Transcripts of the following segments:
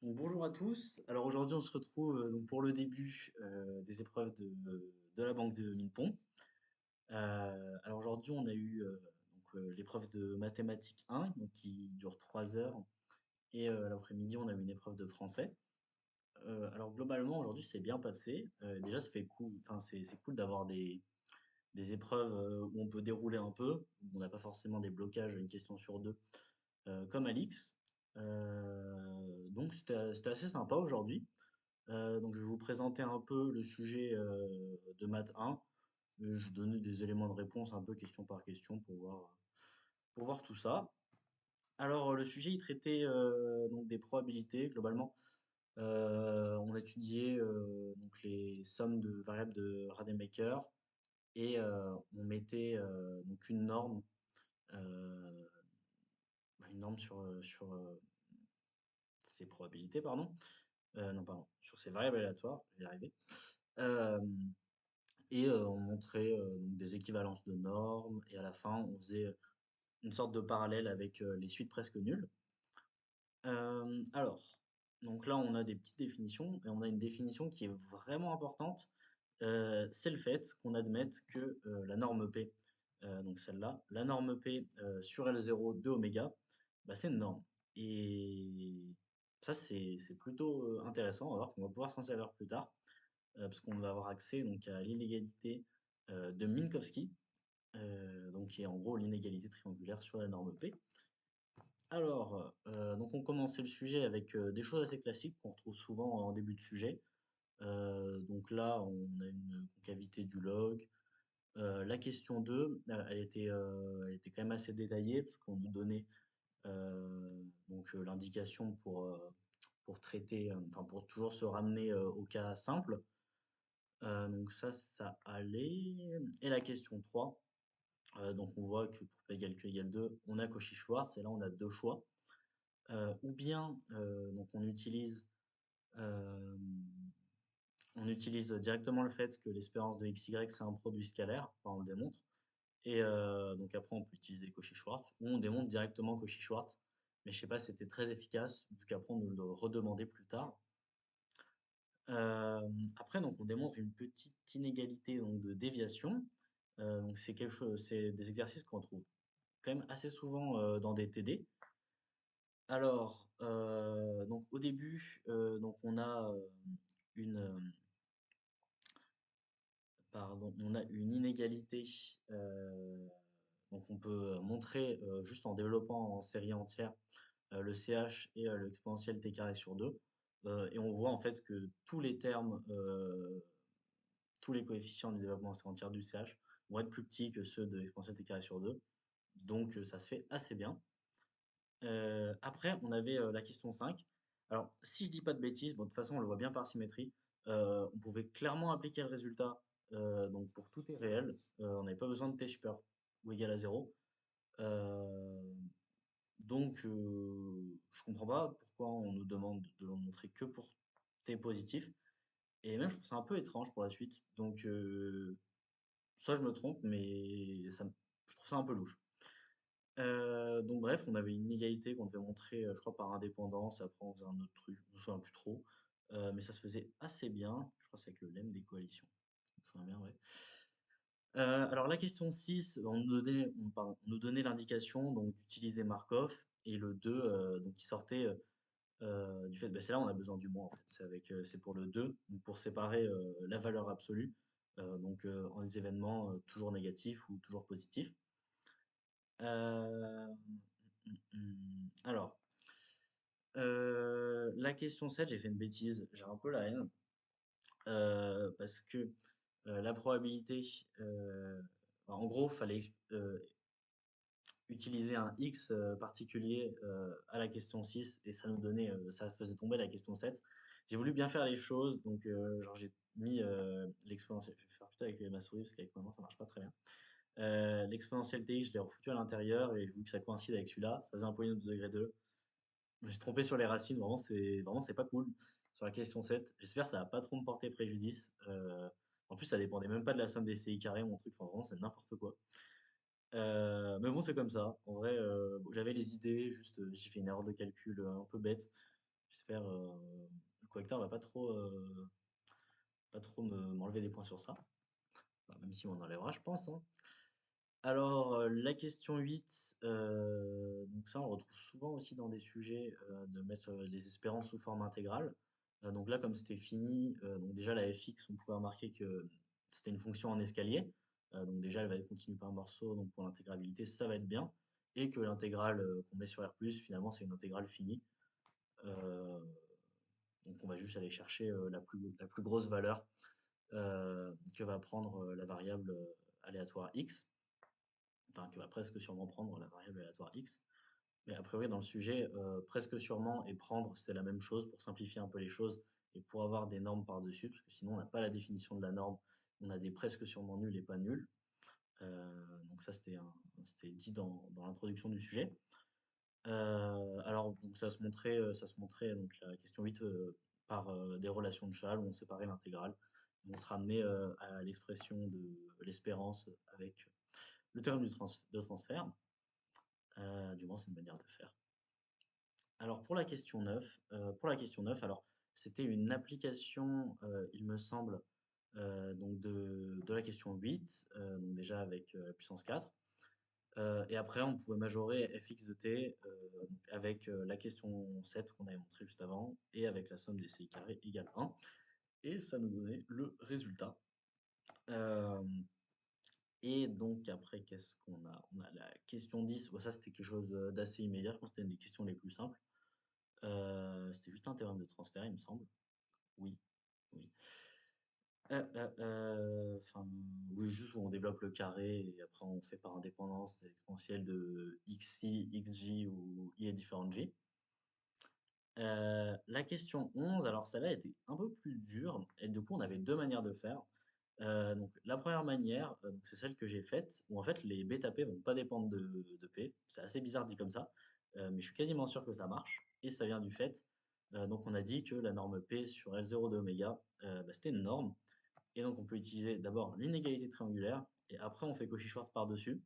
Donc, bonjour à tous. Alors aujourd'hui, on se retrouve donc pour le début des épreuves de la banque de Minpon. Alors aujourd'hui, on a eu l'épreuve de mathématiques 1 donc, qui dure 3 heures. Et l'après-midi, on a eu une épreuve de français. Alors globalement, aujourd'hui, c'est bien passé. Déjà, ça fait cool, enfin, c'est cool d'avoir des épreuves où on peut dérouler un peu, où on n'a pas forcément des blocages, une question sur deux, comme Alix. Donc c'était assez sympa aujourd'hui. Donc je vais vous présenter un peu le sujet de maths 1. Je vais donner des éléments de réponse un peu question par question pour voir tout ça. Alors le sujet il traitait donc des probabilités globalement. On étudiait donc les sommes de variables de Rademacher et on mettait donc euh, une norme sur ces probabilités, pardon. Non, pardon, sur ces variables aléatoires, je vais y arriver. Euh, Et on montrait donc des équivalences de normes et à la fin, on faisait une sorte de parallèle avec les suites presque nulles. Alors, donc là, on a des petites définitions et on a une définition qui est vraiment importante. C'est le fait qu'on admette que la norme P, donc celle-là, la norme P sur L0 de oméga, bah, c'est une norme. Et ça, c'est plutôt intéressant. On va voir qu'on va pouvoir s'en servir plus tard parce qu'on va avoir accès donc, à l'inégalité de Minkowski, donc qui est en gros l'inégalité triangulaire sur la norme P. Alors, donc on commençait le sujet avec des choses assez classiques qu'on retrouve souvent en début de sujet. Donc là, on a une concavité du log. La question 2, elle était quand même assez détaillée, parce qu'on nous donnait l'indication pour traiter, enfin pour toujours se ramener au cas simple. Donc ça allait. Et la question 3, donc on voit que pour P égale Q égale 2, on a Cauchy-Schwarz, et là on a deux choix. Ou bien donc on utilise directement le fait que l'espérance de xy c'est un produit scalaire, enfin on le démontre, et donc après on peut utiliser Cauchy-Schwarz, ou on démontre directement Cauchy-Schwarz, mais je sais pas si c'était très efficace, vu qu'après on nous le redemandait plus tard. Après, donc, on démontre une petite inégalité donc, de déviation. Donc, c'est quelque chose, c'est des exercices qu'on trouve quand même assez souvent dans des TD. Alors, donc au début, donc on a une, on a une inégalité. Donc, on peut montrer juste en développant en série entière le CH et l'exponentielle t carré sur 2. Et on voit en fait que tous les termes tous les coefficients du développement en série entière du CH vont être plus petits que ceux de l'exponentielle t carré sur 2. Donc ça se fait assez bien. Après, on avait la question 5. Alors, si je dis pas de bêtises, bon, de toute façon, on le voit bien par symétrie, on pouvait clairement appliquer le résultat donc pour tout est réel. On n'avait pas besoin de t supérieur ou égal à 0. Je comprends pas pourquoi on nous demande de le montrer que pour t positif. Et même, je trouve ça un peu étrange pour la suite. Donc, soit je me trompe, mais je trouve ça un peu louche. Donc bref, on avait une inégalité qu'on devait montrer, je crois, par indépendance. Et après, on faisait un autre truc, je me souviens plus trop. Mais ça se faisait assez bien. Je crois que c'est avec le lemme des coalitions. Je me souviens bien, ouais. Alors la question 6, on nous donnait l'indication donc d'utiliser Markov. Et le 2, donc qui sortait du fait, bah, c'est là où on a besoin du moins en fait. C'est pour le 2, donc pour séparer la valeur absolue, en des événements toujours négatifs ou toujours positifs. Euh, alors, la question 7, j'ai fait une bêtise, j'ai un peu la haine, parce que la probabilité, en gros, fallait utiliser un x particulier à la question 6 et ça faisait tomber la question 7. J'ai voulu bien faire les choses, donc genre j'ai mis l'exponentielle, je vais faire plutôt avec ma souris parce qu'avec ma main ça marche pas très bien. L'exponentielle TX, je l'ai refoutu à l'intérieur et je voulu que ça coïncide avec celui-là, ça faisait un polynôme de degré 2. Je me suis trompé sur les racines, vraiment c'est pas cool. Sur la question 7, j'espère que ça va pas trop me porter préjudice. En plus, ça dépendait même pas de la somme des CI carrés, mon truc, enfin, vraiment c'est n'importe quoi. Mais bon, c'est comme ça. En vrai, bon, j'avais les idées, juste j'ai fait une erreur de calcul un peu bête. J'espère le correcteur va pas trop m'enlever des points sur ça. Enfin, même si on en enlèvera, je pense, hein. Alors, la question 8, donc ça, on le retrouve souvent aussi dans des sujets de mettre les espérances sous forme intégrale. Donc là, comme c'était fini, donc déjà la fx, on pouvait remarquer que c'était une fonction en escalier. Donc déjà, elle va être continue par morceau, donc pour l'intégrabilité, ça va être bien. Et que l'intégrale qu'on met sur R+, finalement, c'est une intégrale finie. Euh, donc on va juste aller chercher la plus grosse valeur que va prendre la variable aléatoire x, enfin que va presque sûrement prendre la variable aléatoire x. Mais a priori, dans le sujet, presque sûrement et prendre, c'est la même chose pour simplifier un peu les choses et pour avoir des normes par-dessus, parce que sinon, on n'a pas la définition de la norme. On a des presque sûrement nuls et pas nuls. Donc ça, c'était dit dans l'introduction du sujet. Alors, donc ça se montrait donc la question 8 par des relations de Chasles où on séparait l'intégrale. On se ramenait à l'expression de l'espérance avec le théorème de transfert. Du moins, c'est une manière de faire. Alors pour la question 9, alors c'était une application, il me semble, donc de la question 8, donc déjà avec la puissance 4. Et après, on pouvait majorer fx de t donc avec la question 7 qu'on avait montré juste avant, et avec la somme des ci carrés égale 1. Et ça nous donnait le résultat. Euh, et donc après, qu'est-ce qu'on a? On a la question 10. Bon, ça c'était quelque chose d'assez immédiat, je pense que c'était une des questions les plus simples. C'était juste un théorème de transfert, il me semble. Oui, oui. Enfin, oui, juste où on développe le carré et après on fait par indépendance exponentielle de xi, xj où i est différent de j. La question 11, alors celle-là était un peu plus dure et du coup on avait deux manières de faire. Donc la première manière, donc c'est celle que j'ai faite, où en fait les bêta p vont pas dépendre de p. C'est assez bizarre dit comme ça, mais je suis quasiment sûr que ça marche. Et ça vient du fait, donc on a dit que la norme p sur L0 de oméga, bah, c'était une norme. Et donc on peut utiliser d'abord l'inégalité triangulaire, et après on fait Cauchy-Schwarz par-dessus.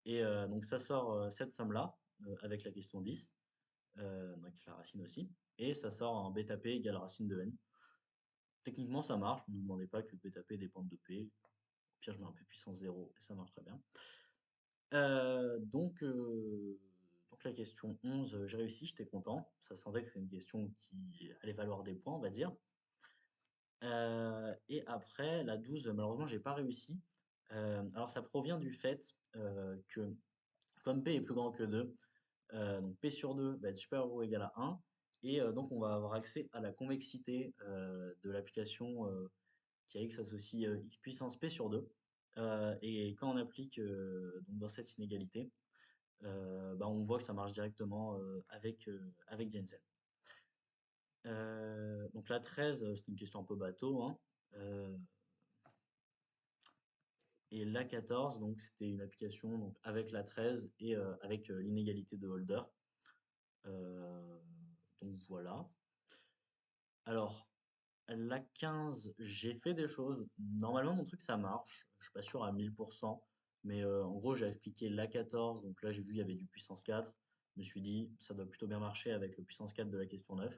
Et donc ça sort cette somme-là, avec la question 10, donc la racine aussi. Et ça sort en bêta p égale racine de n. Techniquement ça marche, ne me demandez pas que bêta p dépende de p. Au pire je mets un p puissance 0 et ça marche très bien. Donc la question 11, j'ai réussi, j'étais content. Ça sentait que c'est une question qui allait valoir des points, on va dire. Et après, la 12, malheureusement, j'ai pas réussi. Alors ça provient du fait que comme P est plus grand que 2, donc P sur 2 va être supérieur ou égal à 1. Et donc on va avoir accès à la convexité de l'application qui a x associe x puissance P sur 2. Et quand on applique donc dans cette inégalité, bah, on voit que ça marche directement avec Jensen. Donc la 13, c'est une question un peu bateau, hein. Et la 14, donc c'était une application donc, avec la 13 et avec l'inégalité de Holder. Euh, donc voilà. Alors, la 15, j'ai fait des choses. Normalement, mon truc, ça marche. Je suis pas sûr à 1000%. Mais en gros, j'ai appliqué la 14. Donc là, j'ai vu, il y avait du puissance 4. Je me suis dit, ça doit plutôt bien marcher avec le puissance 4 de la question 9.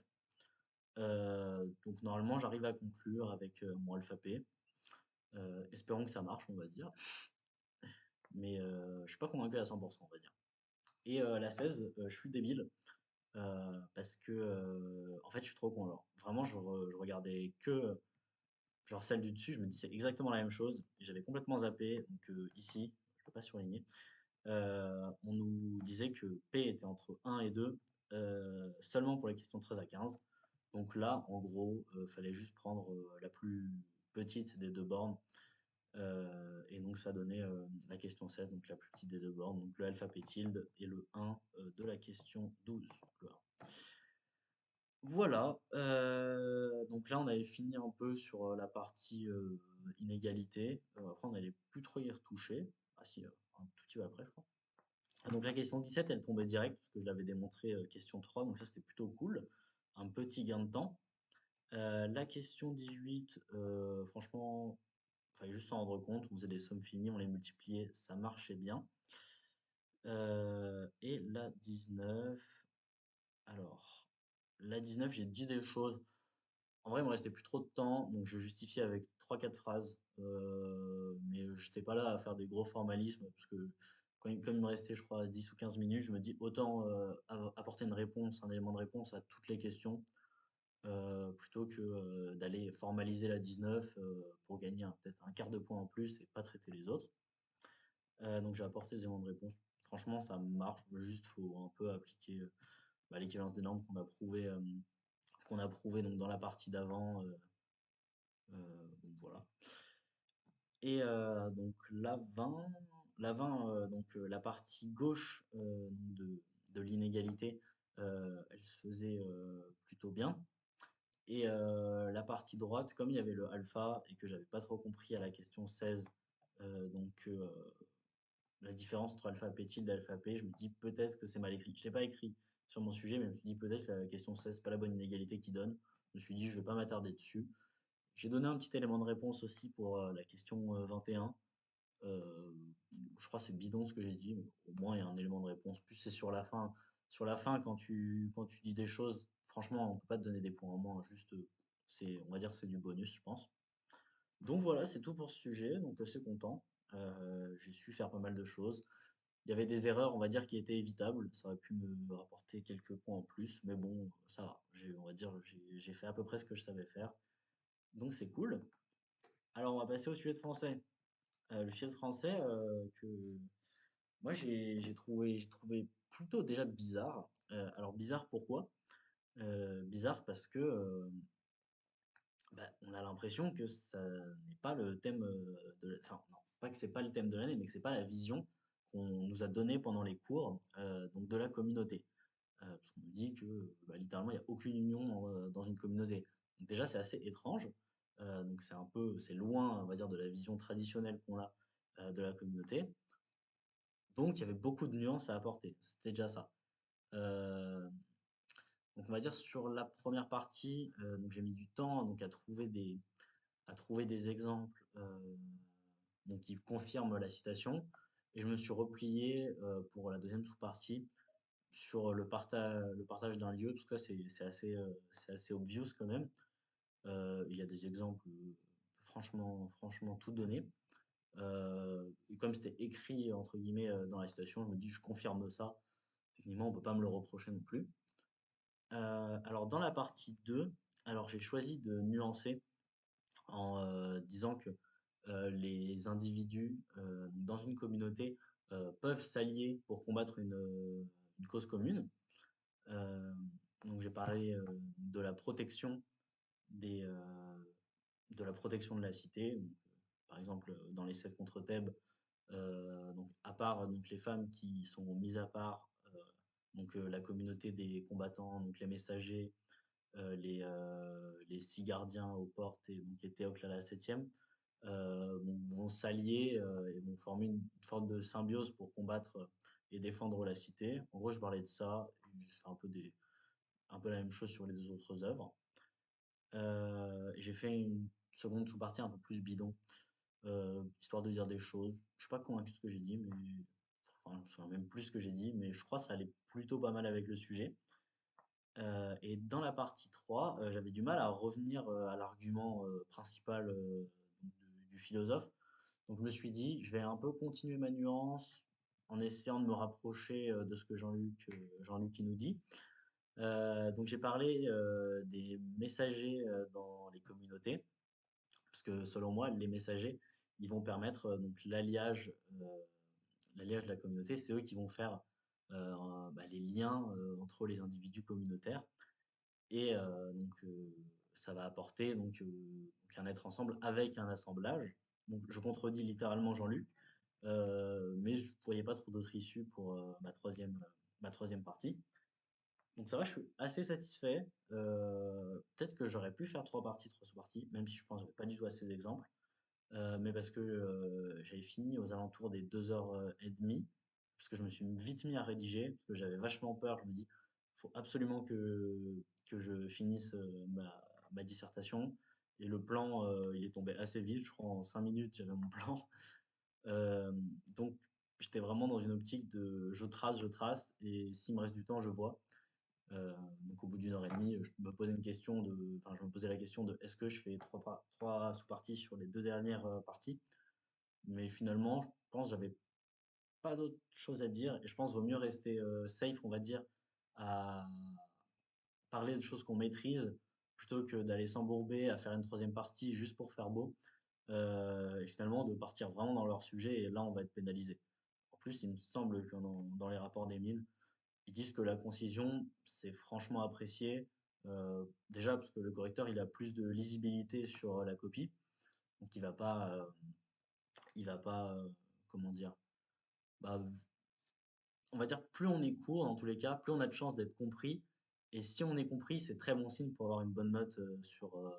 Donc normalement, j'arrive à conclure avec mon alpha p. Espérons que ça marche, on va dire. Mais je suis pas convaincu à 100%, on va dire. Et la 16, je suis débile. Parce que en fait, je suis trop con. Alors, vraiment, je regardais que genre celle du dessus. Je me dis c'est exactement la même chose. Et j'avais complètement zappé. Donc ici, je peux pas surligner. On nous disait que P était entre 1 et 2 seulement pour les questions 13 à 15. Donc là, en gros, fallait juste prendre la plus petite des deux bornes. Et donc ça donnait la question 16, donc la plus petite des deux bornes, donc le alpha p tilde et le 1 de la question 12. Le 1. Voilà, donc là on avait fini un peu sur la partie inégalité. Après on n'allait plus trop y retoucher. Ah si, un tout petit peu après je crois. Donc la question 17 elle tombait direct parce que je l'avais démontré question 3, donc ça c'était plutôt cool. Un petit gain de temps. La question 18, franchement, il fallait juste s'en rendre compte, on faisait des sommes finies, on les multipliait, ça marchait bien. Et la 19, alors la 19, j'ai dit des choses. En vrai, il me restait plus trop de temps, donc je justifiais avec trois quatre phrases. Mais j'étais pas là à faire des gros formalismes, parce que comme il me restait, je crois, 10 ou 15 minutes, je me dis autant apporter une réponse, un élément de réponse à toutes les questions, plutôt que d'aller formaliser la 19 pour gagner peut-être un quart de point en plus et pas traiter les autres. Donc j'ai apporté des éléments de réponse. Franchement, ça marche. Juste, faut un peu appliquer l'équivalence des normes qu'on a prouvé donc dans la partie d'avant. Donc voilà. Et donc la partie gauche de l'inégalité, elle se faisait plutôt bien. Et la partie droite, comme il y avait le alpha et que j'avais pas trop compris à la question 16, la différence entre alpha p tilde et alpha p, je me dis peut-être que c'est mal écrit. Je l'ai pas écrit sur mon sujet, mais je me suis dit peut-être que la question 16, c'est pas la bonne inégalité qui donne. Je me suis dit, je vais pas m'attarder dessus. J'ai donné un petit élément de réponse aussi pour la question 21. Euh, je crois que c'est bidon ce que j'ai dit, mais au moins il y a un élément de réponse. Plus c'est sur la fin. Sur la fin, quand tu dis des choses, franchement, on peut pas te donner des points en moins. Juste, on va dire que c'est du bonus, je pense. Donc voilà, c'est tout pour ce sujet. Donc assez content. J'ai su faire pas mal de choses. Il y avait des erreurs, on va dire, qui étaient évitables. Ça aurait pu me rapporter quelques points en plus, mais bon, ça va. On va dire, j'ai fait à peu près ce que je savais faire. Donc c'est cool. Alors on va passer au sujet de français. Le sujet de français que moi j'ai trouvé plutôt déjà bizarre. Alors bizarre pourquoi? Bizarre parce que on a l'impression que ça n'est pas le thème enfin non, pas que c'est pas le thème de l'année, mais que c'est pas la vision qu'on nous a donnée pendant les cours donc de la communauté. Parce qu'on nous dit que littéralement il n'y a aucune union dans une communauté. Donc déjà c'est assez étrange. Donc c'est loin, on va dire, de la vision traditionnelle qu'on a de la communauté. Donc il y avait beaucoup de nuances à apporter. C'était déjà ça. Euh, donc on va dire sur la première partie, donc j'ai mis du temps donc à trouver des exemples donc qui confirment la citation. Et je me suis replié pour la deuxième sous-partie sur le partage d'un lieu. Tout ça, c'est assez obvious quand même. Il y a des exemples franchement tout donné. Et comme c'était écrit entre guillemets dans la citation, je me dis je confirme ça. Techniquement, on peut pas me le reprocher non plus. Alors dans la partie 2, alors j'ai choisi de nuancer en disant que les individus dans une communauté peuvent s'allier pour combattre une cause commune. Euh, donc j'ai parlé des, euh, de la protection de la cité. Donc, par exemple, dans les 7 contre Thèbes, donc à part donc les femmes qui sont mises à part, la communauté des combattants, donc les messagers, les 6 gardiens aux portes et donc et Théocle à la septième, vont s'allier et vont former une forme de symbiose pour combattre et défendre la cité. En gros, je parlais de ça, et j'ai fait un peu la même chose sur les deux autres œuvres. J'ai fait une seconde sous-partie un peu plus bidon, histoire de dire des choses. Je suis pas convaincu de ce que j'ai dit, mais enfin, je me souviens même plus ce que j'ai dit, mais je crois que ça allait plutôt pas mal avec le sujet. Et dans la partie 3, j'avais du mal à revenir à l'argument principal du philosophe. Donc je me suis dit, je vais un peu continuer ma nuance en essayant de me rapprocher de ce que Jean-Luc il nous dit. Donc j'ai parlé des messagers dans les communautés, parce que selon moi, les messagers, ils vont permettre donc l'alliage de la communauté, c'est eux qui vont faire les liens entre les individus communautaires. Et ça va apporter donc un être ensemble avec un assemblage. Donc je contredis littéralement Jean-Luc, mais je ne voyais pas trop d'autres issues pour ma troisième partie. Donc ça va, je suis assez satisfait. Peut-être que j'aurais pu faire trois parties, trois sous-parties, même si je pense que j'avais pas du tout assez d'exemples. Mais parce que j'avais fini aux alentours des 2h30, parce que je me suis vite mis à rédiger, parce que j'avais vachement peur. Je me dis, faut absolument que je finisse ma dissertation. Et le plan, il est tombé assez vite. Je crois en 5 minutes, j'avais mon plan. Euh, donc, j'étais vraiment dans une optique de je trace, et s'il me reste du temps, je vois. Donc au bout d'une heure et demie, je me posais la question de est-ce que je fais trois sous-parties sur les 2 dernières parties? Mais finalement, je pense que j'avais pas d'autre chose à dire et je pense qu'il vaut mieux rester safe, on va dire, à parler de choses qu'on maîtrise plutôt que d'aller s'embourber à faire une troisième partie juste pour faire beau et finalement de partir vraiment dans leur sujet et là on va être pénalisé. En plus, il me semble que dans les rapports des mines, ils disent que la concision, c'est franchement apprécié. Déjà parce que le correcteur, il a plus de lisibilité sur la copie, donc il va pas, comment dire, bah, on va dire plus on est court dans tous les cas, plus on a de chances d'être compris. Et si on est compris, c'est très bon signe pour avoir une bonne note sur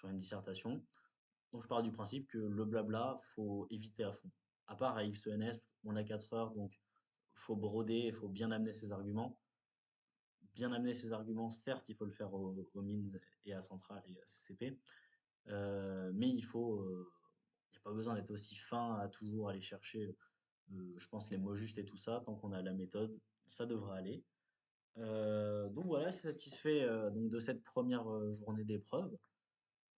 une dissertation. Donc je pars du principe que le blabla, faut éviter à fond. À part à XENS, on a 4 heures, donc il faut broder, il faut bien amener ses arguments. Bien amener ses arguments, certes, il faut le faire aux mines et à Centrale et à CCP, mais il n'y a pas besoin d'être aussi fin à toujours aller chercher, je pense, les mots justes et tout ça. Tant qu'on a la méthode, ça devrait aller. Donc voilà, je suis satisfait donc de cette première journée d'épreuve.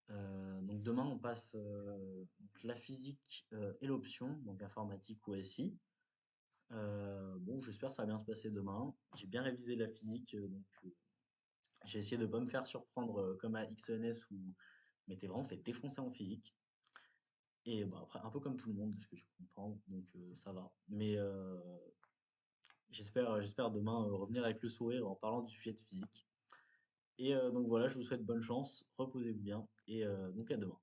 Donc demain, on passe donc la physique et l'option, donc informatique ou SI. Bon, j'espère que ça va bien se passer demain. J'ai bien révisé la physique, donc j'ai essayé de ne pas me faire surprendre comme à XENS où je m'étais vraiment fait défoncer en physique. Et bah, après, un peu comme tout le monde, de ce que je comprends, donc ça va. Mais j'espère demain revenir avec le sourire en parlant du sujet de physique. Et donc voilà, je vous souhaite bonne chance, reposez-vous bien, et donc à demain.